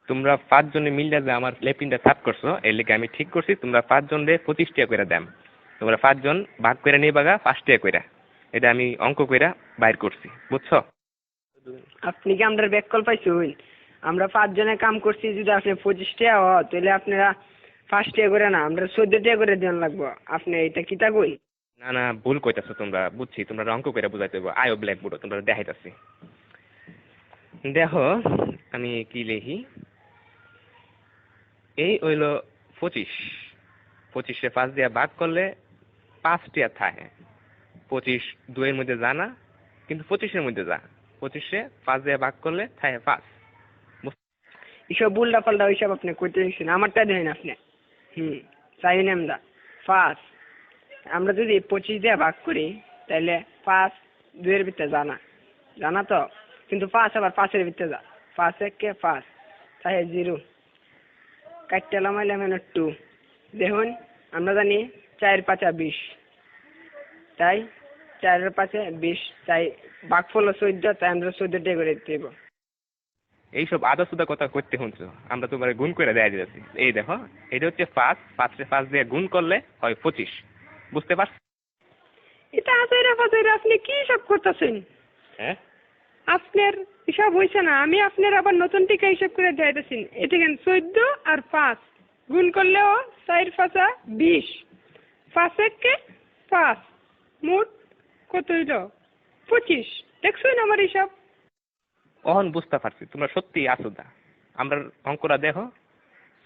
তোমরা 5 জনে মিললে যে আমার লেফটিনটা সাফ করছো এর লিগে আমি ঠিক করছি তোমরা 5 জনরে 25 টাকা করে দাম। তোমরা 5 জন ভাগ করে নিয়ে বাগা 5 টাকা করে। এটা আমি অঙ্ক কইরা বাইর করছি, বুঝছো? আপনি কি আমরা ব্যাক কল পাইছুন? আমরা 5 জনে কাম করছি, যদি আপনি 25 টাকা হয় তাহলে আপনারা 5 টাকা করে না, আমরা 14 টাকা করে দেন লাগবো। আপনি এটা কিতা কই? না না, ভুল কইতাছো তোমরা, বুঝছি তোমরা অঙ্ক কইরা বুঝাইতে হবে। আয়ো ব্ল্যাকবোর্ড তোমরা দেখাইতাছি। দেখো আমি কি লিখি, এই হইল 25। 25-এ 5 দিয়া ভাগ করলে 5 টিয়া থাকে। 25 2 এর মধ্যে যা না, কিন্তু 25-এর মধ্যে যা। 25-এ 5 দিয়া ভাগ করলে থাকে 5। এসব উল্টা পাল্টা ওইসব আপনি কইতে দিচ্ছেন, আমারটা দেন আপনি। চাইনি আমরা 5। আমরা যদি 25 দিয়ে ভাগ করি তাহলে 5 2 এর ভিতরে জানা জানা তো, কিন্তু 5 আবার 5 এর ভিতরে যা। 5 1 5 তাই 0 কাটতে লামাইলাম 2। দেখুন আমরা জানি 4 5 20, তাই 4 এর 5 20, তাই ভাগফল 14, তাই আমরা 14 টাকা করে দিতে হবে। এইসব আদা সুদা কথা করতে শুনছো, আমরা তোমার গুণ করে দেয়া দিতেছি। এই দেখো এটা হচ্ছে 5, 5-এ 5 দিয়ে গুণ করলে হয় 25, বুঝতে পারছো? এটা আজাইরা বাজাইরা আপনি কি সব করতেছেন? হ্যাঁ, আপনার হিসাব হয়েছে না, আমি আপনার আবার নতুন টিকা হিসাব করে দিতেছি। এটা কেন 14 আর 5 গুণ করলেও 4 5 20, 5 1 5, মোট কত হইল? 25। দেখছেন আমার হিসাব? অহন বুঝতে পারছি তোমরা সত্যি আসুদা। আমরা অঙ্কটা দেখো,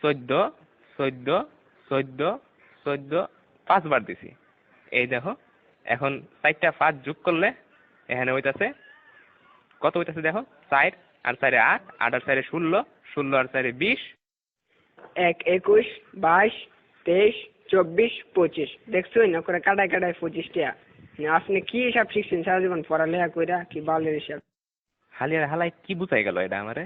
14 14 14 14 5 বার দিছি। এই দেখো এখন 4টা 5 যোগ করলে এখানে হইতাছে কত হইতাছে দেখো, 4 আর 4 8, 8 আর 4 16, 16 আর 4 20। 1 21 22 23 24 25। দেখছেন না করে কাটায় কাটায় 25 টাকা। আপনি কি হিসাব শিখছেন সারা জীবন পড়ালেখা কইরা, কি বালের হিসাব? হালিয়ার হালাই কি বুঝাই গেল এটা আমারে?